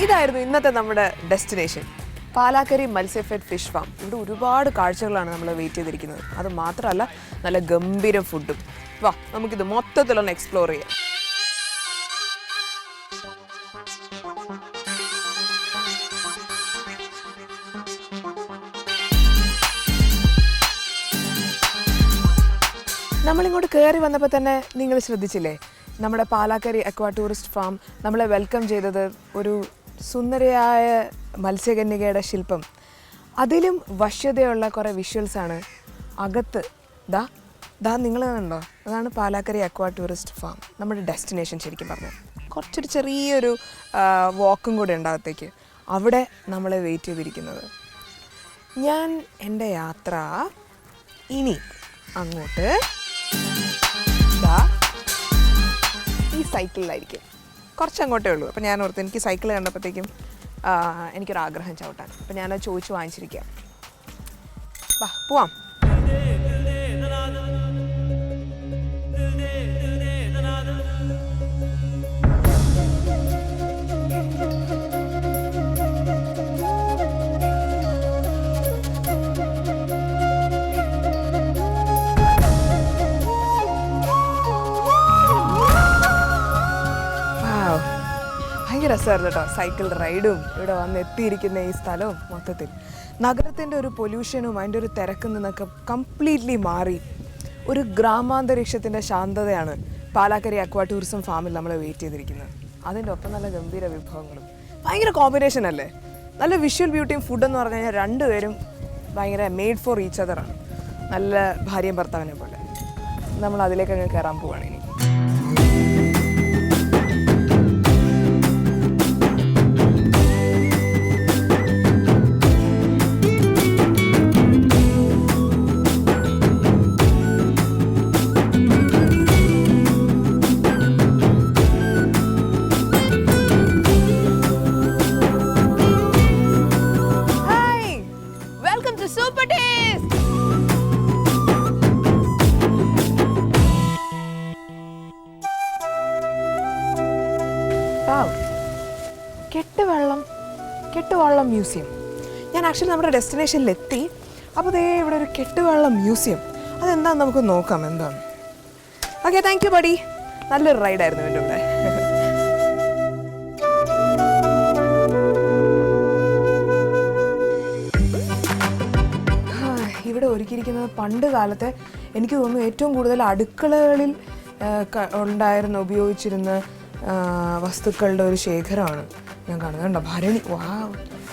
ഇതായിരുന്നു ഇന്നത്തെ നമ്മുടെ destination Palakkari Matsyafed fish farm. ഇവിടെ ഒരുപാട് കാഴ്ചകളാണ് നമ്മൾ വെയിറ്റ് ചെയ്തിരിക്കുന്നത്. അത് മാത്രമല്ല നല്ല ഗംഭീരം ഫുഡും. വാ നമുക്കിത് മൊത്തത്തിലൊന്ന് എക്സ്പ്ലോർ ചെയ്യാം. നമ്മളിങ്ങോട്ട് കയറി വന്നപ്പോൾ തന്നെ നിങ്ങൾ ശ്രദ്ധിച്ചില്ലേ, നമ്മുടെ പാലാക്കരി അക്വാ ടൂറിസ്റ്റ് ഫാം നമ്മളെ വെൽക്കം ചെയ്തത് ഒരു സുന്ദരിയായ മത്സ്യകന്യകയുടെ ശില്പം, അതിലും വശ്യതയുള്ള കുറേ വിഷ്വൽസാണ് അകത്ത്. ദാ നിങ്ങൾ കണ്ടോ, അതാണ് പാലാക്കരി അക്വാ ടൂറിസ്റ്റ് ഫാം, നമ്മുടെ ഡെസ്റ്റിനേഷൻ. ശരിക്കും പറഞ്ഞാൽ കുറച്ചൊരു ചെറിയൊരു വാക്കും കൂടെ ഉണ്ടാകത്തേക്ക് അവിടെ നമ്മളെ വെയിറ്റ് ചെയ്തിരിക്കുന്നത്. ഞാൻ എൻ്റെ യാത്ര ഇനി അങ്ങോട്ട് ഈ സൈക്കിളിലായിരിക്കും. കുറച്ചങ്ങോട്ടേ ഉള്ളൂ. അപ്പോൾ ഞാൻ ഓർത്ത് എനിക്ക് സൈക്കിൾ കണ്ടപ്പോഴത്തേക്കും എനിക്കൊരാഗ്രഹം ചവിട്ടാൻ. അപ്പോൾ ഞാനത് ചോദിച്ച് വാങ്ങിച്ചിരിക്കാം. വാ പോവാം. രസമായിരുന്നു കേട്ടോ സൈക്കിൾ റൈഡും ഇവിടെ വന്ന് എത്തിയിരിക്കുന്ന ഈ സ്ഥലവും. മൊത്തത്തിൽ നഗരത്തിൻ്റെ ഒരു പൊല്യൂഷനും അതിൻ്റെ ഒരു തിരക്കിൽ നിന്നൊക്കെ കംപ്ലീറ്റ്ലി മാറി ഒരു ഗ്രാമാന്തരീക്ഷത്തിൻ്റെ ശാന്തതയാണ് പാലാക്കരി അക്വാ ടൂറിസം ഫാമിൽ നമ്മൾ വെയിറ്റ് ചെയ്തിരിക്കുന്നത്. അതിൻ്റെ ഒപ്പം നല്ല ഗംഭീര വിഭവങ്ങളും. ഭയങ്കര കോമ്പിനേഷൻ അല്ലേ? നല്ല വിഷ്വൽ ബ്യൂട്ടിയും ഫുഡെന്ന് പറഞ്ഞു കഴിഞ്ഞാൽ രണ്ടുപേരും ഭയങ്കര മെയ്ഡ് ഫോർ ഈച്ച് അതറാണ്. നല്ല ഭാര്യയും ഭർത്താവിനെ പോലെ. നമ്മൾ അതിലേക്ക് അങ്ങ് കയറാൻ പോവുകയാണ് ഇനി. കെട്ടുവള്ളം മ്യൂസിയം. ഞാൻ ആക്ച്വലി നമ്മുടെ ഡെസ്റ്റിനേഷനിലെത്തി. അപ്പോൾ ദേ ഇവിടെ ഒരു കെട്ടുവള്ളം മ്യൂസിയം. അതെന്താണെന്ന് നമുക്ക് നോക്കാം എന്താണ്. Okay, thank you buddy. നല്ലൊരു റൈഡായിരുന്നു എൻ്റെ ഇവിടെ. ഇവിടെ ഒരുക്കിയിരിക്കുന്നത് പണ്ട് കാലത്തെ എനിക്ക് തോന്നുന്നു ഏറ്റവും കൂടുതൽ അടുക്കളകളിൽ ഉപയോഗിച്ചിരുന്ന വസ്തുക്കളുടെ ഒരു ശേഖരമാണ് ഞാൻ കാണുന്നത്. കണ്ടോ ഭരണി. വാ,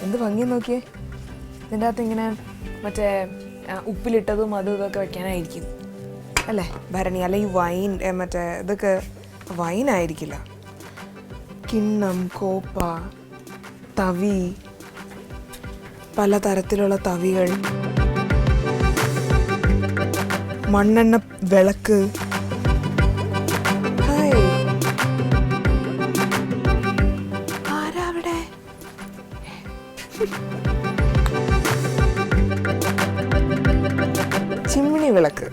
എന്ത് ഭംഗി നോക്കിയേ. ഇതിൻ്റെ അകത്ത് ഇങ്ങനെ മറ്റേ ഉപ്പിലിട്ടതും അതും ഇതൊക്കെ വെക്കാനായിരിക്കും അല്ലേ ഭരണി. അല്ലെങ്കിൽ വൈൻ, മറ്റേ ഇതൊക്കെ വൈനായിരിക്കില്ല. കിണ്ണം, കോപ്പ, തവി, പലതരത്തിലുള്ള തവികൾ, മണ്ണെണ്ണ വിളക്ക്. ചിമ്മിണി വിളക്ക്,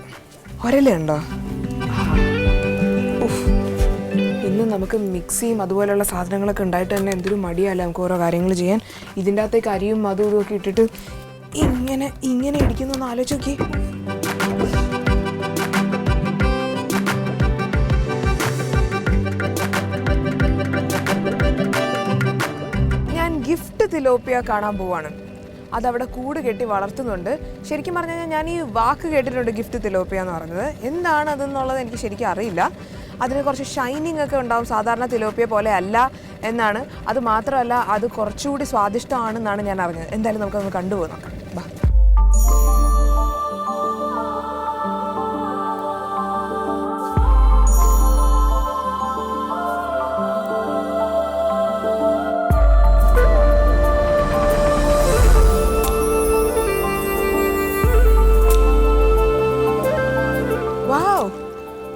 ഒരലുണ്ടോ? ഇന്ന് നമുക്ക് മിക്സിയും അതുപോലെയുള്ള സാധനങ്ങളൊക്കെ ഉണ്ടായിട്ട് തന്നെ എന്തൊരു മടിയല്ല നമുക്ക് ഓരോ കാര്യങ്ങൾ ചെയ്യാൻ. ഇതിൻ്റെ അകത്തേക്ക് അരിയും അതും ഇതൊക്കെ ഇട്ടിട്ട് ഇങ്ങനെ ഇടിക്കുന്നൊന്ന് ആലോചിച്ച് നോക്കി. ഞാൻ ഗിഫ്റ്റ് തിലോപ്പിയ കാണാൻ പോവാണ്. അതവിടെ കൂട് കെട്ടി വളർത്തുന്നുണ്ട്. ശരിക്കും പറഞ്ഞു കഴിഞ്ഞാൽ ഞാൻ ഈ വാക്ക് കേട്ടിട്ടുണ്ട്, ഗിഫ്റ്റ് തിലോപ്പിയ എന്ന് പറഞ്ഞത്. എന്താണ് അതെന്നുള്ളത് എനിക്ക് ശരിക്കും അറിയില്ല. അതിന് കുറച്ച് ഷൈനിങ് ഒക്കെ ഉണ്ടാവും, സാധാരണ തിലോപ്പിയ പോലെ അല്ല എന്നാണ്. അത് മാത്രമല്ല അത് കുറച്ചുകൂടി സ്വാദിഷ്ടമാണെന്നാണ് ഞാൻ അറിഞ്ഞത്. എന്തായാലും നമുക്കൊന്ന് കണ്ടുപോയി നോക്കാം. ബാ.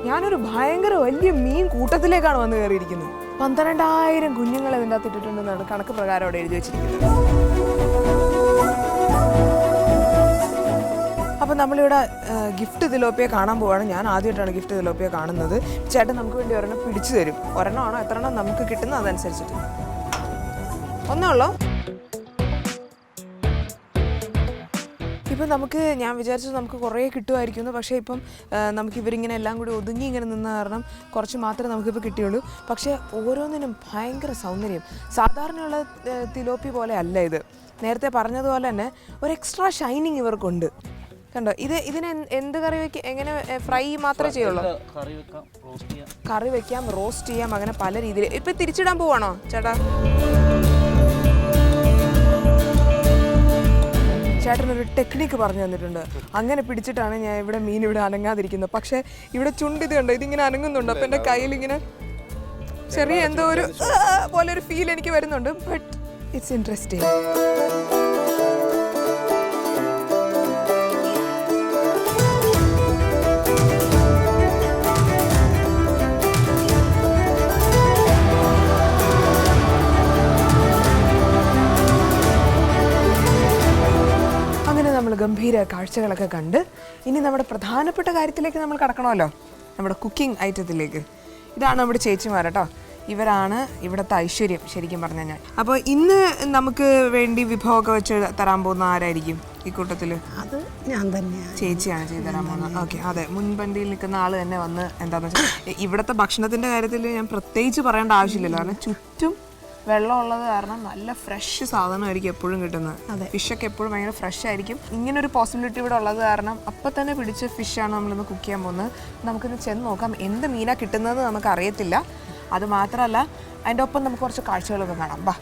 ഞാനൊരു ഭയങ്കര വലിയ മീൻ കൂട്ടത്തിലേക്കാണ് വന്ന് കയറിയിരിക്കുന്നത്. 12,000 കുഞ്ഞുങ്ങളെ ഇതിൻ്റെ അകത്ത് ഇട്ടിട്ടുണ്ടെന്നാണ് കണക്ക് പ്രകാരം അവിടെ എഴുതി വെച്ചിരിക്കുന്നത്. അപ്പോൾ നമ്മളിവിടെ ഗിഫ്റ്റ് തിലോപ്പിയ കാണാൻ പോവാണ്. ഞാൻ ആദ്യമായിട്ടാണ് ഗിഫ്റ്റ് തിലോപ്പിയ കാണുന്നത്. ചേട്ടൻ നമുക്ക് വേണ്ടി ഒരെണ്ണം പിടിച്ചു തരും. ഒരെണ്ണമാണോ എത്ര എണ്ണം നമുക്ക് കിട്ടുന്നത് അതനുസരിച്ചിട്ട്. ഒന്നുള്ളൂ. ഇപ്പം നമുക്ക് ഞാൻ വിചാരിച്ചത് നമുക്ക് കുറേ കിട്ടുമായിരിക്കുന്നു. പക്ഷേ ഇപ്പം നമുക്ക് ഇവരിങ്ങനെ എല്ലാം കൂടി ഒതുങ്ങി ഇങ്ങനെ നിന്ന കാരണം കുറച്ച് മാത്രമേ നമുക്കിപ്പോൾ കിട്ടിയുള്ളൂ. പക്ഷേ ഓരോന്നിനും ഭയങ്കര സൗന്ദര്യം. സാധാരണയുള്ള തിലോപ്പി പോലെ അല്ല ഇത്. നേരത്തെ പറഞ്ഞതുപോലെ തന്നെ ഒരു എക്സ്ട്രാ ഷൈനിങ് ഇവർക്കുണ്ട്. കണ്ടോ? ഇതിന് എന്ത് കറി വെക്കാം? എങ്ങനെ ഫ്രൈ മാത്രമേ ചെയ്യുള്ളൂ? കറി വെക്കാം, റോസ്റ്റ് ചെയ്യാം, അങ്ങനെ പല രീതിയിൽ. ഇപ്പം തിരിച്ചിടാൻ പോവാണോ ചേട്ടാ? ചേട്ടനൊരു ടെക്നിക്ക് പറഞ്ഞു തന്നിട്ടുണ്ട്. അങ്ങനെ പിടിച്ചിട്ടാണ് ഞാൻ ഇവിടെ മീൻ ഇവിടെ അനങ്ങാതിരിക്കുന്നത്. പക്ഷേ ഇവിടെ ചുണ്ട് ഇത് കണ്ടോ, ഇതിങ്ങനെ അനങ്ങുന്നുണ്ട്. അപ്പം എൻ്റെ കയ്യിൽ ഇങ്ങനെ ചെറിയ എന്തോ ഒരു പോലെ ഒരു ഫീൽ എനിക്ക് വരുന്നുണ്ട്. But it's interesting. നമ്മൾ ഗംഭീര കാഴ്ചകളൊക്കെ കണ്ട് ഇനി നമ്മുടെ പ്രധാനപ്പെട്ട കാര്യത്തിലേക്ക് നമ്മൾ കടക്കണമല്ലോ, നമ്മുടെ കുക്കിംഗ് ഐറ്റത്തിലേക്ക്. ഇതാണ് നമ്മുടെ ചേച്ചിമാർ കേട്ടോ. ഇവരാണ് ഇവിടുത്തെ ഐശ്വര്യം ശരിക്കും പറഞ്ഞു കഴിഞ്ഞാൽ. അപ്പോൾ ഇന്ന് നമുക്ക് വേണ്ടി വിഭവമൊക്കെ വെച്ച് തരാൻ പോകുന്ന ആരായിരിക്കും ഈ കൂട്ടത്തിൽ? അത് ഞാൻ തന്നെയാണ്. ചേച്ചിയാണ് ചെയ്തു തരാൻ പോകുന്നത്. ഓക്കെ, അതെ, മുൻപന്തിയിൽ നിൽക്കുന്ന ആൾ തന്നെ വന്ന് എന്താണെന്ന് വെച്ചാൽ ഇവിടുത്തെ ഭക്ഷണത്തിൻ്റെ കാര്യത്തിൽ ഞാൻ പ്രത്യേകിച്ച് പറയേണ്ട ആവശ്യമില്ലല്ലോ. കാരണം ചുറ്റും വെള്ളമുള്ളത് കാരണം നല്ല ഫ്രഷ് സാധനമായിരിക്കും എപ്പോഴും കിട്ടുന്നത്. ഫിഷൊക്കെ എപ്പോഴും ഭയങ്കര ഫ്രഷ് ആയിരിക്കും. ഇങ്ങനൊരു പോസിബിലിറ്റി ഇവിടെ ഉള്ളത് കാരണം അപ്പം തന്നെ പിടിച്ച ഫിഷാണ് നമ്മളിന്ന് കുക്ക് ചെയ്യാൻ പോകുന്നത്. നമുക്കിന്ന് ചെന്ന് നോക്കാം എന്ത് മീനാണ് കിട്ടുന്നതെന്ന് നമുക്ക് അറിയത്തില്ല. അത് മാത്രമല്ല അതിൻ്റെ ഒപ്പം നമുക്ക് കുറച്ച് കാഴ്ചകളൊക്കെ കാണാം. ബാ,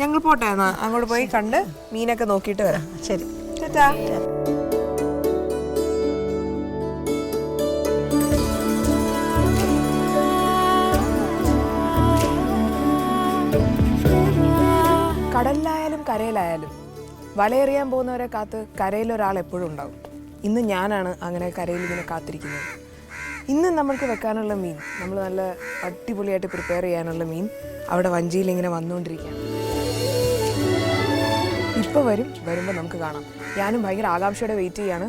ഞങ്ങൾ പോട്ടെ എന്നാ അങ്ങോട്ട് പോയി കണ്ട് മീനൊക്കെ നോക്കിയിട്ട് വരാം. ശരി, ചേട്ടാ. കടലിലായാലും കരയിലായാലും വലയെറിയാൻ പോകുന്നവരെ കാത്ത് കരയിലൊരാൾ എപ്പോഴും ഉണ്ടാവും. ഇന്ന് ഞാനാണ് അങ്ങനെ കരയിൽ ഇങ്ങനെ കാത്തിരിക്കുന്നത്. ഇന്ന് നമ്മൾക്ക് വെക്കാനുള്ള മീൻ, നമ്മൾ നല്ല അടിപൊളിയായിട്ട് പ്രിപ്പയർ ചെയ്യാനുള്ള മീൻ അവിടെ വഞ്ചിയിൽ ഇങ്ങനെ വന്നുകൊണ്ടിരിക്കുകയാണ്. ഇപ്പോൾ വരുമ്പോൾ നമുക്ക് കാണാം. ഞാനും ഭയങ്കര ആകാംക്ഷയോടെ വെയിറ്റ് ചെയ്യാണ്.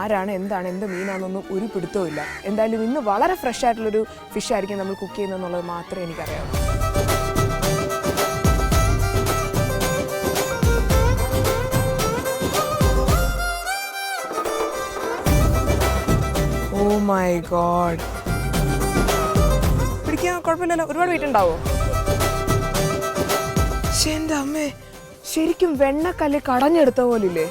ആരാണ്, എന്താണ്, എന്ത് മീനാണെന്നൊന്നും ഒരു പിടുത്തവും ഇല്ല. എന്തായാലും ഇന്ന് വളരെ ഫ്രഷ് ആയിട്ടുള്ളൊരു ഫിഷ് ആയിരിക്കും നമ്മൾ കുക്ക് ചെയ്യുന്നതെന്നുള്ളത് മാത്രമേ എനിക്കറിയാവൂ. ഓ മൈ ഗോഡ്, പിടിക്കാൻ കുഴപ്പമില്ലല്ലോ. ഒരുപാട് വെയിറ്റ് ഉണ്ടാവോ? എൻ്റെ അമ്മേ, ശരിക്കും വെണ്ണക്കല്ല് കടഞ്ഞെടുത്ത പോലില്ലേ.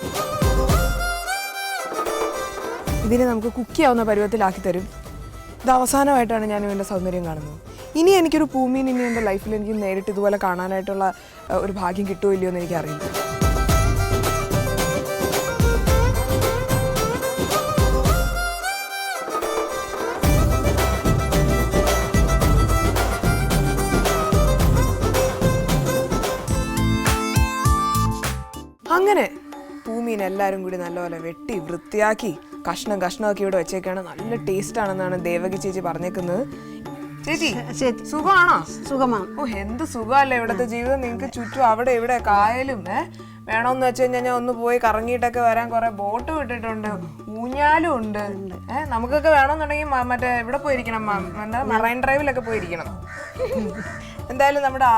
ഇതിനെ നമുക്ക് കുക്ക് ചെയ്യാവുന്ന പരുവത്തിലാക്കി തരും. ഇത് അവസാനമായിട്ടാണ് ഞാൻ ഇവൻ്റെ സൗന്ദര്യം കാണുന്നത്. ഇനി എനിക്കൊരു പൂമീൻ ഇനി എൻ്റെ ലൈഫിൽ എനിക്ക് നേരിട്ട് ഇതുപോലെ കാണാനായിട്ടുള്ള ഒരു ഭാഗ്യം കിട്ടുമോ ഇല്ലയോ എന്ന് എനിക്കറിയില്ല. അങ്ങനെ പൂമീൻ എല്ലാവരും കൂടി നല്ലപോലെ വെട്ടി വൃത്തിയാക്കി കഷ്ണമൊക്കെ ഇവിടെ വെച്ചേക്കാണ്. നല്ല ടേസ്റ്റ് ആണെന്നാണ് ദേവകി ചേച്ചി പറഞ്ഞേക്കുന്നത്. ചേച്ചി സുഖമാണോ? സുഖമാണ്. ഓ, എന്ത് സുഖമല്ലേ ഇവിടുത്തെ ജീവിതം. നിങ്ങൾക്ക് ചുറ്റും അവിടെ ഇവിടെ കായലും വേണമെന്ന് വെച്ച് കഴിഞ്ഞാൽ ഞാൻ ഒന്ന് പോയി കറങ്ങിയിട്ടൊക്കെ വരാൻ കുറെ ബോട്ട് വിട്ടിട്ടുണ്ട്, ഊഞ്ഞാലും ഉണ്ട്. നമുക്കൊക്കെ വേണമെന്നുണ്ടെങ്കിൽ മറ്റേ ഇവിടെ പോയിരിക്കണം, മറൈൻ ഡ്രൈവിലൊക്കെ പോയിരിക്കണം. എന്തായാലും നമ്മുടെ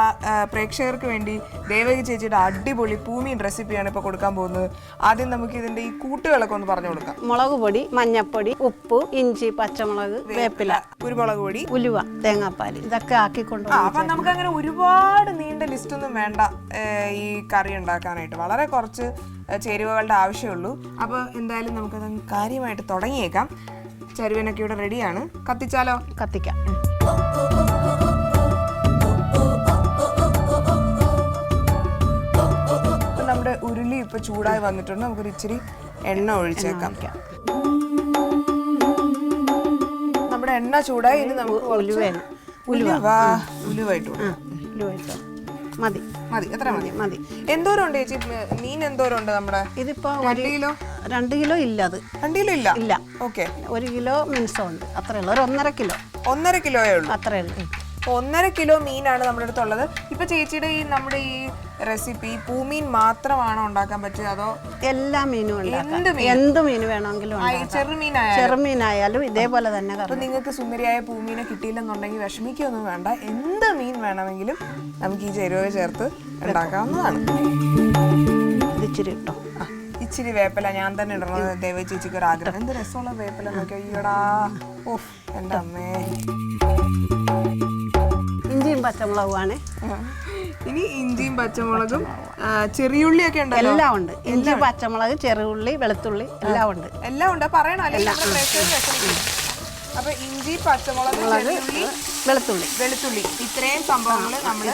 പ്രേക്ഷകർക്ക് വേണ്ടി ദേവകി ചേച്ചിയുടെ അടിപൊളി പൂമീൻ റെസിപ്പിയാണ് ഇപ്പോൾ കൊടുക്കാൻ പോകുന്നത്. ആദ്യം നമുക്ക് ഇതിന്റെ ഈ കൂട്ടുകളൊക്കെ ഒന്ന് പറഞ്ഞു കൊടുക്കാം. മുളക് പൊടി, മഞ്ഞപ്പൊടി, ഉപ്പ്, ഇഞ്ചി, പച്ചമുളക്, വേപ്പില, കുരുമുളക് പൊടി, ഉലുവ, തേങ്ങാപ്പാൽ, ഇതൊക്കെ ആക്കിക്കൊണ്ട്. അപ്പൊ നമുക്ക് അങ്ങനെ ഒരുപാട് നീണ്ട ലിസ്റ്റ് ഒന്നും വേണ്ട ഈ കറി ഉണ്ടാക്കാനായിട്ട്. വളരെ കുറച്ച് ചേരുവകളുടെ ആവശ്യമുള്ളൂ. അപ്പോൾ എന്തായാലും നമുക്കത് കാര്യമായിട്ട് തുടങ്ങിയേക്കാം. ചരുവനൊക്കെ ഇവിടെ റെഡിയാണ്. കത്തിച്ചാലോ? കത്തിക്കാം. നമ്മുടെ ഉരുളി ഇപ്പൊ ചൂടായി വന്നിട്ടുണ്ട്. നമുക്കൊരു ഇച്ചിരി എണ്ണ ഒഴിച്ചേക്കാം. നമ്മുടെ എണ്ണ ചൂടായി. ഇനി നമുക്ക് ഉലുവായിട്ട് മതി. എത്ര മതി? എന്തോരം ഉണ്ട് ചേച്ചി മീൻ? എന്തോരം ഉണ്ട് നമ്മുടെ? ഇതിപ്പോ 2 കിലോ. 2 കിലോ ഇല്ല. അത് 2 കിലോ ഇല്ല. ഇല്ല. ഓക്കെ, 1 കിലോ മിൻസമുണ്ട്. അത്രേ ഉള്ളൂ. ഒരു 1.5 കിലോ. 1.5 കിലോയേ ഉള്ളൂ. അത്രേ ഉള്ളൂ. 1.5 കിലോ മീനാണ് നമ്മുടെ അടുത്തുള്ളത്. ഇപ്പൊ ചേച്ചിയുടെ നമ്മുടെ ഈ റെസിപ്പി പൂമീൻ മാത്രമാണോ ഉണ്ടാക്കാൻ പറ്റുക അതോ എല്ലാ മീനും എന്ത് മീൻ വേണമെങ്കിലും ചെറുമീനായാലും ഇതേപോലെ തന്നെ. അപ്പൊ നിങ്ങൾക്ക് സുന്ദരിയായ പൂമീനെ കിട്ടിയില്ലെന്നുണ്ടെങ്കിൽ വിഷമിക്കൊന്നും വേണ്ട, എന്ത് മീൻ വേണമെങ്കിലും നമുക്ക് ഈ ചേരുവ ചേർത്ത് ഉണ്ടാക്കാവുന്നതാണ്. ഇച്ചിരി ഇട്ടോ, ഇച്ചിരി വേപ്പില ഞാൻ തന്നെ ഇടണം. ദേവ ചേച്ചിക്ക് ഒരു ആഗ്രഹം. എന്ത് രസമുള്ള വേപ്പില നോക്കിയോ. ഈടാ ഓഹ് എൻ്റെ അമ്മേ. ഇഞ്ചിയും പച്ചമുളകുമാണ്. ഇനി ഇഞ്ചിയും പച്ചമുളകും ചെറിയുള്ളിയൊക്കെ ഉണ്ടല്ലോ. എല്ലാം ഉണ്ട്. ഇഞ്ചി, പച്ചമുളക്, ചെറിയുള്ളി, വെളുത്തുള്ളി എല്ലാം ഉണ്ട്. എല്ലാം ഉണ്ട്. പറയണോ അല്ലെങ്കിൽ അപ്പൊ ഇഞ്ചി, പച്ചമുളക്, വെളുത്തുള്ളി ഇത്രയും സംഭവങ്ങൾ നമ്മൾ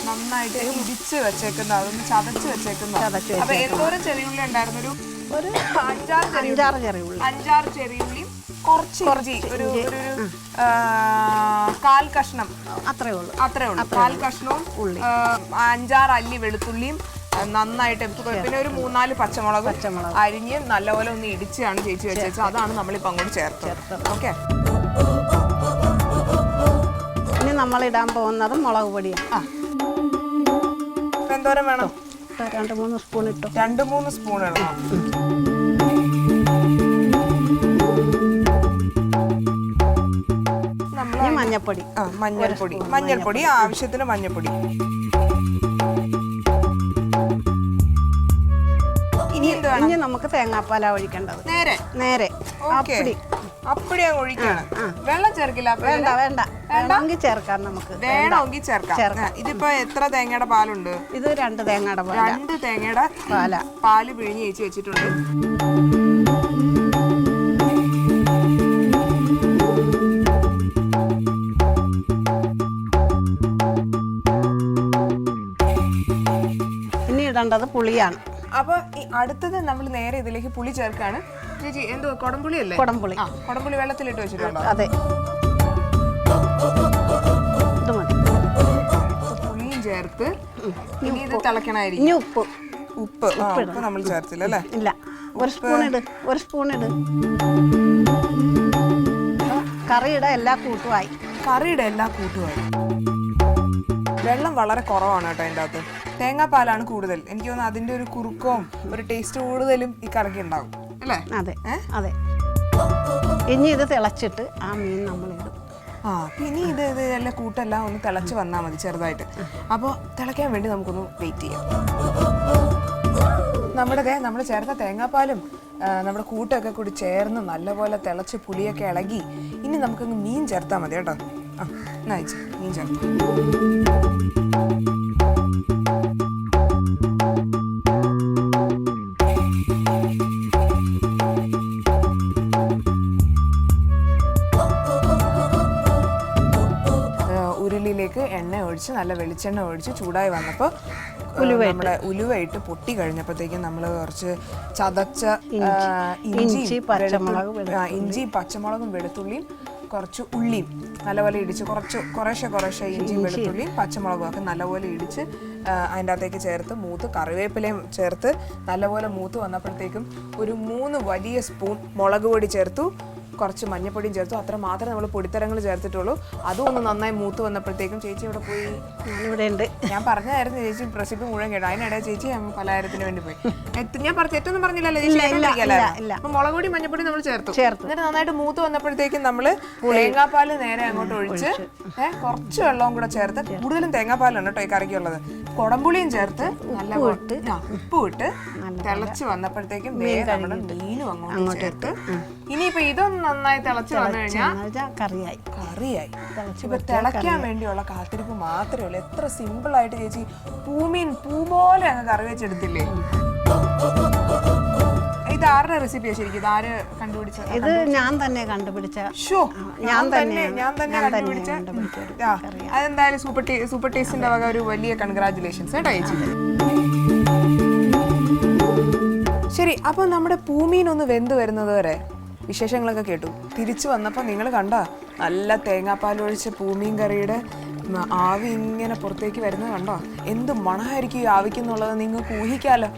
നന്നായിട്ട് ഇടിച്ച് വെച്ചേക്കുന്ന, അതൊന്ന് ചതച്ച് വെച്ചേക്കുന്ന. അപ്പൊ എന്തോരം ചെറിയുള്ളി ഉണ്ടായിരുന്നു? ഒരു 5-6 ചെറിയുള്ളിയും കുറച്ച് ഒരു 1/4 കഷ്ണം, അത്രേ ഉള്ളൂ. 1/4 കഷ്ണവും 5-6 അല്ലി വെളുത്തുള്ളിയും നന്നായിട്ട്, പിന്നെ ഒരു 3-4 പച്ചമുളക് അരിഞ്ഞ് നല്ലപോലെ ഒന്ന് ഇടിച്ചാണ് ചേച്ചി വെച്ചത്. അതാണ് നമ്മളിപ്പോൾ അങ്ങോട്ട് ചേർത്തത്. ഓക്കെ, ഇനി നമ്മൾ ഇടാൻ പോകുന്നത് മുളക് പൊടിയാണ്. എന്തോരം വേണം? 2-3 സ്പൂൺ ഇട്ടു. 2-3 സ്പൂൺ ഇടണം. മഞ്ഞൾപ്പൊടി ആവശ്യത്തിന് മഞ്ഞൾപ്പൊടി. ഇനി നമുക്ക് തേങ്ങാപ്പാല ഒഴിക്കേണ്ടത്. നേരെ അപ്പടിയാ ഒഴിക്കാണ്. വെള്ളം ചേർക്കില്ല? വേണമെങ്കിൽ ചേർക്കാം, നമുക്ക് വേണമെങ്കിൽ ചേർക്കാം. ഇതിപ്പോ എത്ര തേങ്ങയുടെ പാലുണ്ട്? ഇത് 2 തേങ്ങയുടെ 2 തേങ്ങയുടെ പാല് പിഴിഞ്ഞ് ചേച്ചി വെച്ചിട്ടുണ്ട്. ഇനി ഇടേണ്ടത് പുളിയാണ്. അപ്പൊ അടുത്തത് നമ്മൾ നേരെ ഇതിലേക്ക് പുളി ചേർക്കാണ്. ചേച്ചി എന്തോ കൊടംപുളി അല്ലേ? കൊടംപുളി വെള്ളത്തിലിട്ട് വെച്ചിട്ടുണ്ടോ? അതെ, ഇത് മതി. പുളിയും ചേർത്ത് ഇനി ഇത് തിളക്കണായിരിക്കും. ഇനി ഉപ്പ് നമ്മൾ ചേർത്തില്ല അല്ലേ? ഇല്ല, 1 സ്പൂൺ ഇട്. കറിയുടെ എല്ലാ കൂട്ടുമായി. വെള്ളം വളരെ കുറവാണ് കേട്ടോ അതിൻ്റെ അകത്ത്. തേങ്ങാപ്പാലാണ് കൂടുതൽ. എനിക്ക് തോന്നുന്നു അതിൻ്റെ ഒരു കുറുക്കവും ഒരു ടേസ്റ്റ് കൂടുതലും ഈ കറിക്ക് ഉണ്ടാവും അല്ലേ? അതെ. ഇനി ഇത് തിളച്ചിട്ട് ആ മീൻ നമ്മളിടും. പിന്നെ ഇത് എല്ലാം കൂട്ടെല്ലാം ഒന്ന് തിളച്ച് വന്നാൽ മതി ചെറുതായിട്ട്. അപ്പോൾ തിളയ്ക്കാൻ വേണ്ടി നമുക്കൊന്ന് വെയിറ്റ് ചെയ്യാം. നമ്മൾ ചേർത്ത തേങ്ങാപ്പാലും നമ്മുടെ കൂട്ടൊക്കെ കൂടി ചേർന്ന് നല്ലപോലെ തിളച്ച് പുളിയൊക്കെ ഇളകി ഇനി നമുക്കങ്ങ് മീൻ ചേർത്താൽ മതി കേട്ടോ. എന്നാ ചേച്ചി മീൻ ചേർത്ത്. ഉരുളിയിലേക്ക് എണ്ണ ഒഴിച്ച് നല്ല വെളിച്ചെണ്ണ ഒഴിച്ച് ചൂടായി വന്നപ്പോൾ നമ്മുടെ ഉലുവയിട്ട് പൊട്ടി കഴിഞ്ഞപ്പോഴത്തേക്കും നമ്മൾ കുറച്ച് ചതച്ച ഇഞ്ചി, പച്ചമുളകും വെളുത്തുള്ളിയും കുറച്ച് ഉള്ളിയും നല്ലപോലെ ഇടിച്ച് കുറേശ്ശെ ഇഞ്ചിയും വെളുത്തുള്ളിയും പച്ചമുളകും ഒക്കെ നല്ലപോലെ ഇടിച്ച് അതിൻ്റെ അകത്തേക്ക് ചേർത്ത് കറിവേപ്പിലയും ചേർത്ത് നല്ലപോലെ മൂത്ത് വന്നപ്പോഴത്തേക്കും ഒരു 3 വലിയ സ്പൂൺ മുളക് പൊടി ചേർത്തു. കുറച്ച് മഞ്ഞപ്പൊടിയും ചേർത്തു. അത്ര മാത്രമേ നമ്മൾ പൊടിത്തരങ്ങൾ ചേർത്തിട്ടുള്ളൂ. അതും ഒന്ന് നന്നായി മൂത്ത് വന്നപ്പോഴത്തേക്കും ചേച്ചി ഇവിടെ പോയി. ഞാനിവിടെ ഉണ്ട്. ഞാൻ പറഞ്ഞായിരുന്നു ചേച്ചി റെസിപ്പി മുഴുവൻ കേട്ടോ. അതിനിടെ ചേച്ചി പലഹാരത്തിന് വേണ്ടി പോയി. ഞാൻ തെറ്റൊന്നും പറഞ്ഞില്ലല്ലോ ചേച്ചി? അപ്പൊ മുളക് പൊടി മഞ്ഞപ്പൊടി നമ്മൾ ചേർത്തു. എന്നിട്ട് നന്നായിട്ട് മൂത്ത് വന്നപ്പോഴത്തേക്കും നമ്മൾ തേങ്ങാപ്പാല് നേരെ അങ്ങോട്ട് ഒഴിച്ച് കുറച്ച് വെള്ളവും കൂടെ ചേർത്ത്, കൂടുതലും തേങ്ങാപ്പാലാണ് കേട്ടോ ഈ കറിക്കുള്ളത്. കൊടംപുളിയും ചേർത്ത് നല്ല ഉപ്പും ഇട്ട് തിളച്ച് വന്നപ്പോഴത്തേക്കും നമ്മുടെ മീനും അങ്ങോട്ട് ചേർത്ത് ഇനിയിപ്പോ ഇതൊന്നും നന്നായി തിളച്ച് വന്നു കഴിഞ്ഞാൽ കറിയായി. ഇപ്പൊ തിളയ്ക്കാൻ വേണ്ടിയുള്ള കാത്തിരിപ്പ് മാത്രമേ ഉള്ളൂ. എത്ര സിമ്പിൾ ആയിട്ട് ചേച്ചി പൂമീൻ പൂ പോലെ അങ്ങ് കറി വെച്ചെടുത്തില്ലേ? ഇത് ആരുടെ റെസിപ്പിയാ ശരിക്കും? ഇത് ആര് കണ്ടുപിടിച്ചത്? ഇത് ഞാൻ തന്നെ കണ്ടുപിടിച്ച. ഞാൻ തന്നെ കണ്ടുപിടിച്ച. അതെന്തായാലും സൂപ്പർ ടേസ്റ്റിന്റെ വക ഒരു വലിയ കൺഗ്രാറ്റുലേഷൻസ് കേട്ടോ ചേച്ചി. ശരി, അപ്പൊ നമ്മുടെ പൂമീൻ ഒന്ന് വെന്ത് വരുന്നത് വരെ വിശേഷങ്ങളൊക്കെ കേട്ടു. തിരിച്ചു വന്നപ്പോൾ നിങ്ങൾ കണ്ട നല്ല തേങ്ങാപ്പാലൊഴിച്ച പൂമീൻ കറിയുടെ ആവി ഇങ്ങനെ പുറത്തേക്ക് വരുന്നത് കണ്ടോ? എന്ത് മണമായിരിക്കും ഈ ആവിക്കുന്നുള്ളത് നിങ്ങൾക്ക് ഊഹിക്കാലോ.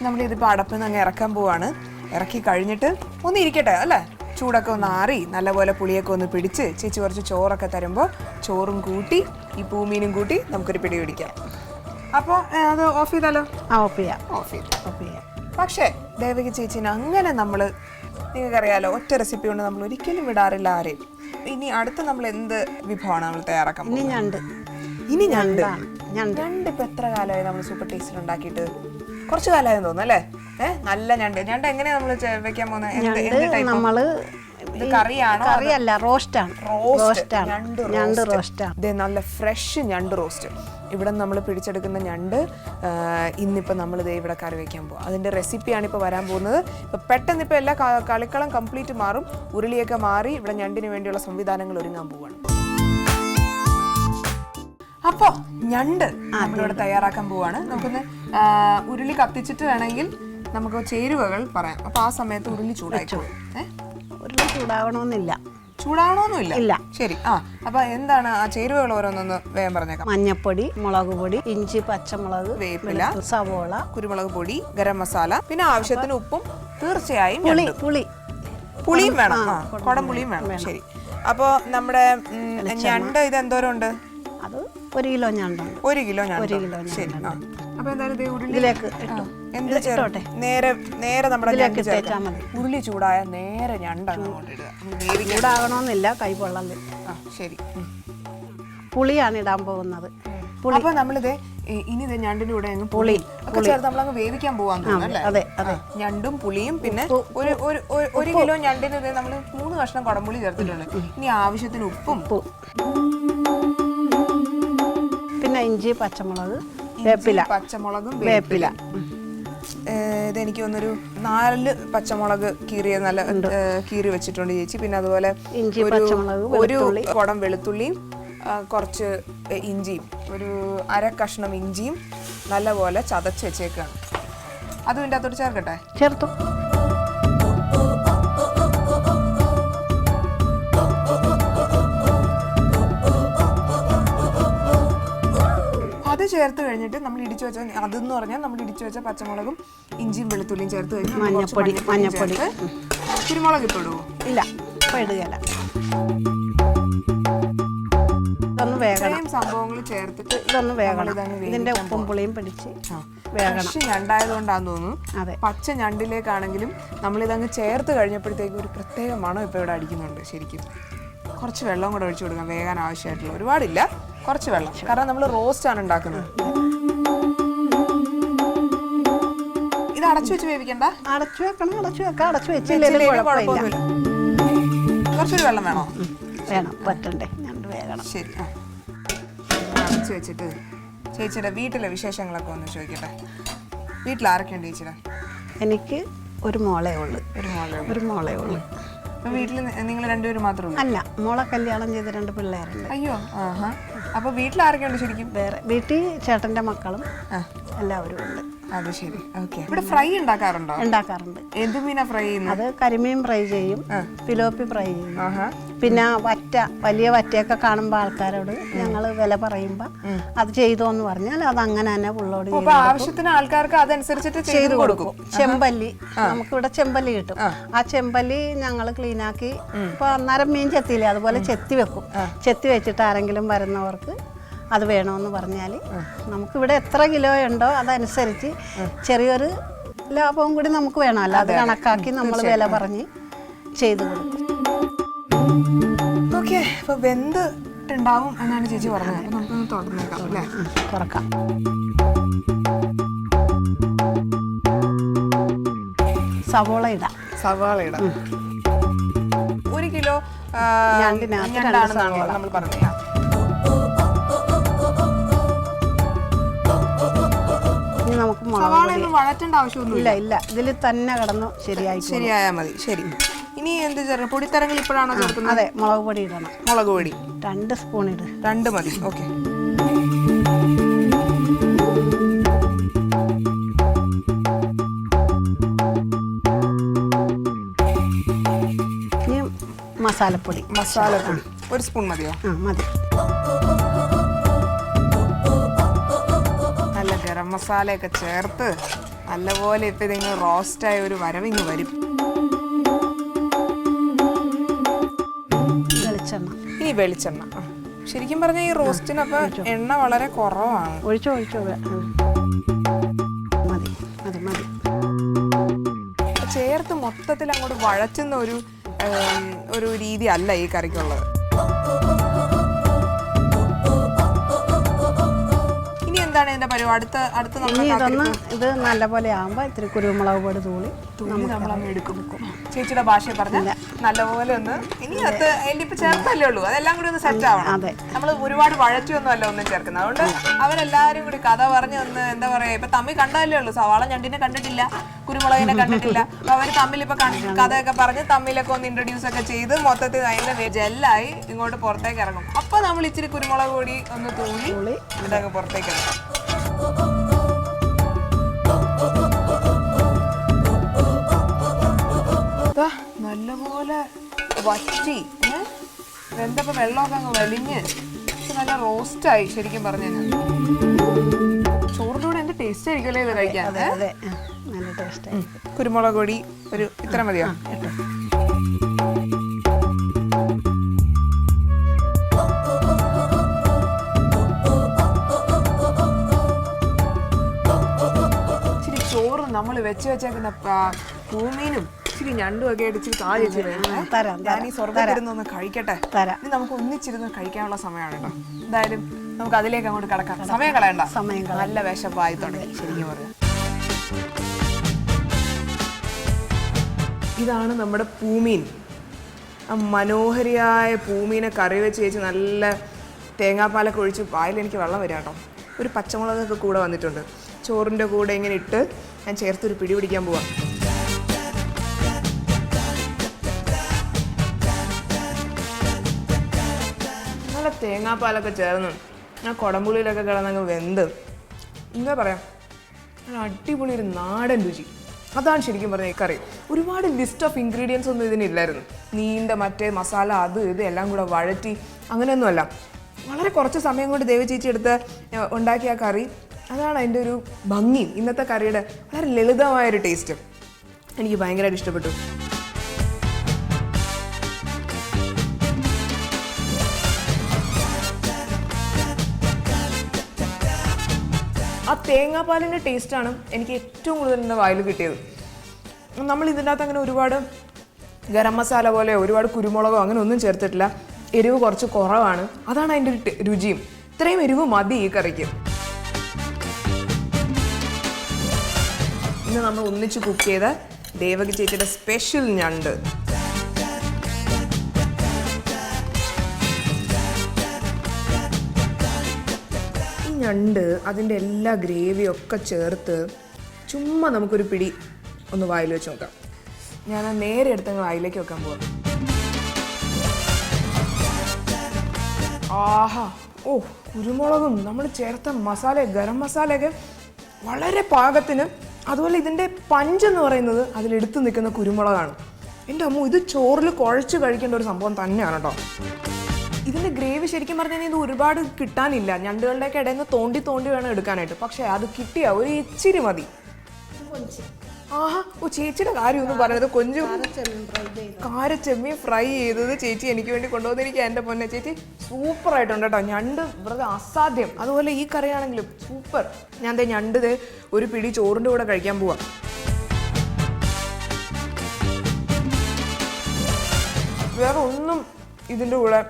നമ്മളിതിപ്പോൾ അടപ്പിൽ നിന്ന് അങ്ങ് ഇറക്കാൻ പോവാണ്. ഇറക്കി കഴിഞ്ഞിട്ട് ഒന്ന് ഇരിക്കട്ടെ അല്ലേ? ചൂടൊക്കെ ഒന്ന് ആറി നല്ലപോലെ പുളിയൊക്കെ ഒന്ന് പിടിച്ച് ചേച്ചി കുറച്ച് ചോറൊക്കെ തരുമ്പോൾ ചോറും കൂട്ടി ഈ പൂമീനും കൂട്ടി നമുക്കൊരു പിടി പിടിക്കാം. അപ്പോൾ അത് ഓഫ് ചെയ്താലോ? ഓഫ് ചെയ്യാം. പക്ഷേ ദേവകി ചേച്ചിന് അങ്ങനെ നമ്മൾ നിങ്ങൾക്കറിയാലോ ഒറ്റ റെസിപ്പി കൊണ്ട് നമ്മൾ ഒരിക്കലും വിടാറില്ല ആരെയും. ഇനി അടുത്ത് നമ്മൾ എന്ത് വിഭവമാണ് നമ്മൾ തയ്യാറാക്കാൻ പോകുന്നത്? ഇനി ഞണ്ട് ഇപ്പം എത്ര കാലമായി നമ്മൾ സൂപ്പർ ടേസ്റ്റിൽ ഉണ്ടാക്കിയിട്ട്? കുറച്ച് കാലമായെന്ന് തോന്നുന്നു അല്ലേ? നല്ല ഞണ്ട് എങ്ങനെയാ നമ്മൾ വെക്കാൻ പോകുന്നത്? കറിയല്ല, റോസ്റ്റാണ്. നല്ല ഫ്രഷ് ഞണ്ട് റോസ്റ്റ്. ഇവിടെ നമ്മൾ പിടിച്ചെടുക്കുന്ന ഞണ്ട് ഇന്നിപ്പോൾ നമ്മളിത് ഇവിടെ കറി വയ്ക്കാൻ പോകും. അതിൻ്റെ റെസിപ്പിയാണ് ഇപ്പോൾ വരാൻ പോകുന്നത്. ഇപ്പോൾ പെട്ടെന്ന് ഇപ്പോൾ എല്ലാ കളിക്കളം കംപ്ലീറ്റ് മാറും, ഉരുളിയൊക്കെ മാറി ഇവിടെ ഞണ്ടിന് വേണ്ടിയുള്ള സംവിധാനങ്ങൾ ഒരുങ്ങാൻ പോവുകയാണ്. അപ്പോൾ ഞണ്ട് നമ്മളിവിടെ തയ്യാറാക്കാൻ പോവാണ്. നമുക്കൊന്ന് ഉരുളി കത്തിച്ചിട്ട് വേണമെങ്കിൽ നമുക്ക് ചേരുവകൾ പറയാം. അപ്പോൾ ആ സമയത്ത് ഉരുളി ചൂടായിക്കോളും. ഉരുളി ചൂടാവണമെന്നില്ല. ഇല്ല. ശരി. അപ്പൊ എന്താണ് ആ ചേരുവകൾ ഓരോന്നൊന്ന് വേഗം പറഞ്ഞേക്കാം. മഞ്ഞപ്പൊടി, മുളക് പൊടി, ഇഞ്ചി, പച്ചമുളക്, വേപ്പില, സവോള, കുരുമുളക് പൊടി, ഗരം മസാല, പിന്നെ ആവശ്യത്തിന് ഉപ്പും തീർച്ചയായും പുളിയും വേണം. കുടംപുളിയും വേണം. ശരി. അപ്പൊ നമ്മുടെ ഞണ്ട് ഇത് എന്തോരം ഉണ്ട്? അത് 1 കിലോ ഞണ്ടുണ്ട്. 1 കിലോ ഞണ്ട്. ശരി. അപ്പൊ എന്തായാലും ഇതിലേക്ക് എന്ത് ചേർത്തോട്ടെ? നേരെ നമ്മുടെ ഉരുളി ചൂടായ നേരെ ഞണ്ടാണ് അങ്ങോട്ട് ഇടുക. ചൂടാകണമെന്നില്ല, കൈ പൊള്ളല്. ശരി. പുളിയാണ് ഇടാൻ പോകുന്നത്. അപ്പൊ നമ്മളിത് ഇനി ഇത് ഞണ്ടിന്റെ കൂടെ പുളി ഒക്കെ ചേർത്ത് നമ്മളങ്ങ് വേവിക്കാൻ പോവാൻ തോന്നുന്നു അല്ലേ? ഞണ്ടും പുളിയും പിന്നെ ഒരു കിലോ ഞണ്ടിന് നമ്മൾ 3 കഷ്ണം കുടംപുളി ചേർത്തിട്ടുണ്ട്. ഇനി ആവശ്യത്തിന് ഉപ്പും പിന്നെ ഇഞ്ചി, പച്ചമുളക്, വേപ്പില. ഇതെനിക്ക് തോന്നുന്നൊരു 4 പച്ചമുളക് നല്ല കീറി വെച്ചിട്ടുണ്ട് ചേച്ചി. പിന്നെ അതുപോലെ ഒരു കുടം വെളുത്തുള്ളിയും കുറച്ച് ഇഞ്ചിയും, ഒരു 1/2 കഷ്ണം ഇഞ്ചിയും നല്ലപോലെ ചതച്ച് വെച്ചേക്കാണ്. അതും ഇതിൻ്റെ അകത്തോട്ട് ചേർക്കട്ടെ? ചേർത്തു. അത് ചേർത്ത് കഴിഞ്ഞിട്ട് നമ്മൾ ഇടിച്ചു വെച്ച അതെന്ന് പറഞ്ഞാൽ നമ്മൾ ഇടിച്ചു വെച്ച പച്ചമുളകും ഇഞ്ചിയും വെളുത്തുള്ളിയും ചേർത്ത് കഴിഞ്ഞാൽ മഞ്ഞപ്പൊടി, കുരുമുളക് ഇപ്പൊ ഇടുവോ? ഇല്ല, ഇപ്പൊ ഇടുകയല്ല. സംഭവങ്ങൾ ചേർത്തിട്ട് ഇതൊന്ന് വേഗണം. ഇതിന്റെ ഉപ്പും പുളിയും പിടിച്ച് വേഗണം. ഞണ്ടായതുകൊണ്ടാന്ന് തോന്നുന്നു. പച്ച ഞണ്ടിലേക്കാണെങ്കിലും നമ്മളിതങ്ങ് ചേർത്ത് കഴിഞ്ഞപ്പോഴത്തേക്ക് ഒരു പ്രത്യേക മണം ഇപ്പൊ ഇവിടെ അടിക്കുന്നുണ്ട്. ശരിക്കും കുറച്ച് വെള്ളം കൂടെ ഒഴിച്ചു കൊടുക്കാം വേഗാൻ ആവശ്യമായിട്ടുള്ള. ഒരുപാടില്ല, കുറച്ച് വെള്ളം. കാരണം നമ്മൾ റോസ്റ്റ് ആണ് ഉണ്ടാക്കുന്നത്. ഇത് അടച്ചു വെച്ച് വേവിക്കണ്ട? അടച്ചു വെച്ചില്ലെങ്കിൽ കുഴപ്പമില്ല. കുറച്ചൊരു വെള്ളം വേണോ? വേണം, പറ്റണ്ടേ, ഞണ്ട് വേഗണം. ശരി. അടച്ചു വെച്ചിട്ട് ചേച്ചിയുടെ വീട്ടിലെ വിശേഷങ്ങളൊക്കെ ഒന്ന് ചോദിക്കട്ടെ. വീട്ടിൽ ആരൊക്കെയുണ്ട് ചേച്ചിയുടെ? എനിക്ക് ഒരു മോളേ ഉള്ളു. വീട്ടിൽ നിങ്ങൾ രണ്ടുപേരും മാത്രമേ ഉള്ളൂ? അല്ല, മോളെ കല്യാണം ചെയ്ത് 2 പിള്ളേരുണ്ട്. അയ്യോ. അപ്പൊ വീട്ടിൽ ആരൊക്കെയുണ്ട് ശരിക്കും? വേറെ വീട്ടിൽ ചേട്ടന്റെ മക്കളും എല്ലാവരും ഉണ്ട്. അത് ശരി. ഓക്കെ. ഇവിടെ ഫ്രൈ ഉണ്ടാക്കാറുണ്ടോ? ഉണ്ടാക്കാറുണ്ട്. എന്ത് മീനാ ഫ്രൈ ചെയ്യുന്നത്? അത് കരിമീൻ ഫ്രൈ ചെയ്യും, പിലോപ്പി ഫ്രൈ ചെയ്യും. പിന്നെ വലിയ വറ്റയൊക്കെ കാണുമ്പോൾ ആൾക്കാരോട് ഞങ്ങൾ വില പറയുമ്പോൾ അത് ചെയ്തോന്ന് പറഞ്ഞാൽ അത് അങ്ങനെ തന്നെ പുള്ളോട് ആവശ്യത്തിന് ആൾക്കാർക്ക് അതനുസരിച്ചിട്ട് ചെയ്ത് കൊടുക്കും. ചെമ്പല്ലി, നമുക്കിവിടെ ചെമ്പല്ലി കിട്ടും. ആ ചെമ്പല്ലി ഞങ്ങൾ ക്ലീനാക്കി ഇപ്പൊ അന്നേരം മീൻ ചെത്തിയില്ലേ, അതുപോലെ ചെത്തി വെക്കും. ചെത്തി വെച്ചിട്ട് ആരെങ്കിലും വരുന്നവർക്ക് അത് വേണമെന്ന് പറഞ്ഞാൽ നമുക്കിവിടെ എത്ര കിലോ ഉണ്ടോ അതനുസരിച്ച് ചെറിയൊരു ലാഭവും കൂടി നമുക്ക് വേണമല്ലോ. അത് കണക്കാക്കി നമ്മൾ വില പറഞ്ഞ് ചെയ്തു കൊടുക്കും. ഓക്കെ. അപ്പൊ വെന്തിട്ടുണ്ടാവും എന്നാണ് ചേച്ചി പറഞ്ഞത്. അപ്പൊ നമുക്കൊന്ന് തുറന്നേക്കാം അല്ലേ? തുറക്കാം. സവോള ഇടാം. 1 കിലോ ഞണ്ടാണെന്നാണല്ലോ നമ്മൾ പറഞ്ഞത്. നമുക്ക് വഴറ്റേണ്ട ആവശ്യമൊന്നുമില്ല. ഇല്ല, ഇതിൽ തന്നെ കിടന്നു ശരിയായാൽ മതി. ശരി. ഇനി എന്ത് ചേർക്കണം? പൊടിത്തരങ്ങൾ ഇപ്പോഴാണോ ചേർക്കുന്നത്? അതെ, മുളക് പൊടി ഇടണം. മുളക് പൊടി 2 സ്പൂൺ ഇട്. 2 മതി. ഓക്കെ. ഇനി മസാലപ്പൊടി 1 സ്പൂൺ മതിയോ? മതി. നല്ല ഗരം മസാലയൊക്കെ ചേർത്ത് നല്ലപോലെ ഇപ്പം ഇതിങ്ങനെ റോസ്റ്റായ ഒരു വരവിങ്ങ് വരും. വെളിച്ചെണ്ണ. ഇനി വെളിച്ചെണ്ണ. ശരിക്കും പറഞ്ഞാൽ ഈ റോസ്റ്റിനപ്പോൾ എണ്ണ വളരെ കുറവാണ്. ഒഴിച്ചോ മതി മതി മതി. ചേർത്ത് മൊത്തത്തിൽ അങ്ങോട്ട് വഴറ്റുന്ന ഒരു രീതി അല്ല ഈ കറിക്കുള്ളത്. ഇനി എന്താണ് ഇതിന്റെ പരിപാടി? ഇത് നല്ലപോലെ ആകുമ്പോൾ ഇത്തിരി കുരുമുളക് പൊടി തൂളി നമ്മൾ എടുക്കും. ചേച്ചിയുടെ ഭാഷയിൽ പറഞ്ഞ നല്ലപോലെ ഒന്ന് ഇനി അത് അതിലിപ്പോൾ ചേർത്തല്ലേ ഉള്ളൂ, അതെല്ലാം കൂടി ഒന്ന് സെറ്റ് ആവണം. നമ്മൾ ഒരുപാട് വഴറ്റിയൊന്നും അല്ല ഒന്നും ചേർക്കുന്നത്. അതുകൊണ്ട് അവരെല്ലാരും കൂടി കഥ പറഞ്ഞ് ഒന്ന് എന്താ പറയാ, ഇപ്പൊ തമ്മിൽ കണ്ടല്ലേ ഉള്ളൂ. സവാള ഞണ്ടിനെ കണ്ടിട്ടില്ല, കുരുമുളകിനെ കണ്ടിട്ടില്ല. അപ്പൊ അവര് തമ്മിൽ ഇപ്പൊ കഥയൊക്കെ പറഞ്ഞ് തമ്മിലൊക്കെ ഒന്ന് ഇൻട്രൊഡ്യൂസ് ഒക്കെ ചെയ്ത് മൊത്തത്തിൽ അതിന്റെ ജെല്ലായി ഇങ്ങോട്ട് പുറത്തേക്ക് ഇറങ്ങും. അപ്പൊ നമ്മൾ ഇച്ചിരി കുരുമുളക് പൊടി ഒന്ന് തൂളി ഇതൊക്കെ പുറത്തേക്ക് ഇറങ്ങും. നല്ലപോലെ വറ്റി വെന്തപ്പോൾ വെള്ളമൊക്കെ അങ്ങ് വലിഞ്ഞ് നല്ല റോസ്റ്റായി. ശരിക്കും പറഞ്ഞു കഴിഞ്ഞാൽ ചോറിൻ്റെ കൂടെ എന്ത് ടേസ്റ്റ് ആയിരിക്കുമല്ലേ ഇത് കഴിക്കാൻ. നല്ല ടേസ്റ്റ്. കുരുമുളക് പൊടി ഒരു ഇത്ര മതിയോ? ഇച്ചിരി ചോറ് നമ്മൾ വെച്ചേക്കുന്ന പൂമീനും ഇച്ചിരി ഞണ്ടും ഒക്കെ ആയിട്ട് ഇച്ചിരി താഴെ ഞാൻ ഈ സ്വർഗ്ഗത്തിരുന്നൊന്ന് കഴിക്കട്ടെ. ഇനി നമുക്ക് ഒന്നിച്ചിരുന്ന് കഴിക്കാനുള്ള സമയമാണ് കേട്ടോ. എന്തായാലും നമുക്ക് അതിലേക്ക് അങ്ങോട്ട് കിടക്കാം. സമയം കളയണ്ട. നല്ല വിശപ്പായി തുടങ്ങി ശരിക്കും പറയാം. ഇതാണ് നമ്മുടെ പൂമീൻ. മനോഹരിയായ പൂമീനെ കറി വെച്ച് ചേച്ചി നല്ല തേങ്ങാപ്പാലൊക്കെ ഒഴിച്ച് വായിൽ എനിക്ക് വെള്ളം വരിക കേട്ടോ. ഒരു പച്ചമുളകൊക്കെ കൂടെ വന്നിട്ടുണ്ട്. ചോറിൻ്റെ കൂടെ ഇങ്ങനെ ഇട്ട് ഞാൻ ചേർത്തൊരു പിടി പിടിക്കാൻ പോവാം. നല്ല തേങ്ങാപ്പാലൊക്കെ ചേർന്ന് ഞാൻ കുടംപുളിയിലൊക്കെ കിടന്നങ്ങ് വെന്ത് എന്താ പറയാ, അടിപൊളി ഒരു നാടൻ രുചി. അതാണ് ശരിക്കും പറഞ്ഞ ഈ കറി. ഒരുപാട് ലിസ്റ്റ് ഓഫ് ഇൻഗ്രീഡിയൻസ് ഒന്നും ഇതിനില്ലായിരുന്നു. നീണ്ട മറ്റേ മസാല അത് ഇത് എല്ലാം കൂടെ വഴറ്റി അങ്ങനെയൊന്നുമല്ല. വളരെ കുറച്ച് സമയം കൊണ്ട് ദേവ ചേച്ചി എടുത്ത് ഉണ്ടാക്കിയ കറി. അതാണ് അതിൻ്റെ ഒരു ഭംഗി. ഇന്നത്തെ കറിയുടെ വളരെ ലളിതമായൊരു ടേസ്റ്റ് എനിക്ക് ഭയങ്കരമായിട്ട് ഇഷ്ടപ്പെട്ടു. ആ തേങ്ങാപ്പാലിൻ്റെ ടേസ്റ്റാണ് എനിക്ക് ഏറ്റവും കൂടുതൽ എൻ്റെ വായിൽ കിട്ടിയത്. നമ്മൾ ഇതിൻ്റെ അകത്ത് അങ്ങനെ ഒരുപാട് ഗരം മസാല പോലെ ഒരുപാട് കുരുമുളകോ അങ്ങനെ ഒന്നും ചേർത്തിട്ടില്ല. എരിവ് കുറച്ച് കുറവാണ്. അതാണ് അതിൻ്റെ ഒരു രുചിയും. ഇത്രയും എരിവ് മതി ഈ കറിക്ക്. ഇന്ന് നമ്മൾ ഒന്നിച്ച് കുക്ക് ചെയ്ത ദേവകി ചേച്ചിയുടെ സ്പെഷ്യൽ ഞണ്ട്. ഞണ്ട് അതിൻ്റെ എല്ലാ ഗ്രേവിയും ഒക്കെ ചേർത്ത് ചുമ്മാ നമുക്കൊരു പിടി ഒന്ന് വായിൽ വെച്ച് നോക്കാം. ഞാൻ നേരെ എടുത്തങ്ങ് വായിലേക്ക് വെക്കാൻ പോവാം. ആഹാ, ഓ കുരുമുളകും നമ്മൾ ചേർത്ത മസാല ഗരം മസാലയൊക്കെ വളരെ പാകത്തിന്. അതുപോലെ ഇതിൻ്റെ പഞ്ചെന്ന് പറയുന്നത് അതിലെടുത്ത് നിൽക്കുന്ന കുരുമുളകാണ്. എൻ്റെ അമ്മ, ഇത് ചോറിൽ കുഴച്ച് കഴിക്കേണ്ട ഒരു സംഭവം തന്നെയാണ് കേട്ടോ. ഇതിൻ്റെ ഗ്രേവി ശരിക്കും പറഞ്ഞാൽ ഇത് ഒരുപാട് കിട്ടാനില്ല. ഞണ്ടുകളുടെയൊക്കെ ഇടയിൽ നിന്ന് തോണ്ടി തോണ്ടി വേണം എടുക്കാനായിട്ട്. പക്ഷേ അത് കിട്ടിയ ഒരു ഇച്ചിരി മതി. ആഹാ, ഓ ചേച്ചിയുടെ കാര്യം ഒന്നും പറയുന്നത് കൊഞ്ചും കാരച്ചെമ്മീൻ ഫ്രൈ ചെയ്തത് ചേച്ചി എനിക്ക് വേണ്ടി കൊണ്ടുവന്നിരിക്കുക. എൻ്റെ പൊന്നെ ചേച്ചി സൂപ്പറായിട്ടുണ്ട് കേട്ടോ. ഞണ്ട് വെറുതെ അസാധ്യം. അതുപോലെ ഈ കറിയാണെങ്കിലും സൂപ്പർ. ഞാൻ ഞണ്ട് ഒരു പിടി ചോറിൻ്റെ കൂടെ കഴിക്കാൻ പോവാം. വേറെ ഒന്നും ഇതിൻ്റെ കൂടെ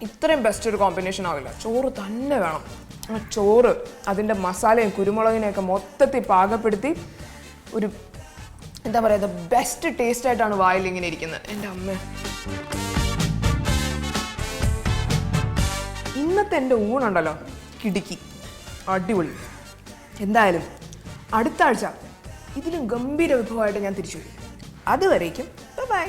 ഇത്രയും ബെസ്റ്റ് ഒരു കോമ്പിനേഷൻ ആവില്ല. ചോറ് തന്നെ വേണം. ആ ചോറ് അതിൻ്റെ മസാലയും കുരുമുളകിനെയൊക്കെ മൊത്തത്തിൽ പാകപ്പെടുത്തി ഒരു എന്താ പറയുക ബെസ്റ്റ് ടേസ്റ്റ് ആയിട്ടാണ് വായിൽ ഇങ്ങനെ ഇരിക്കുന്നത്. എൻ്റെ അമ്മ, ഇന്നത്തെ എൻ്റെ ഊണുണ്ടല്ലോ കിടുക്കി, അടിപൊളി. എന്തായാലും അടുത്ത ആഴ്ച ഇതിലും ഗംഭീര വിഭവമായിട്ട് ഞാൻ തിരിച്ചു വരും. അതുവരേക്കും ബൈ.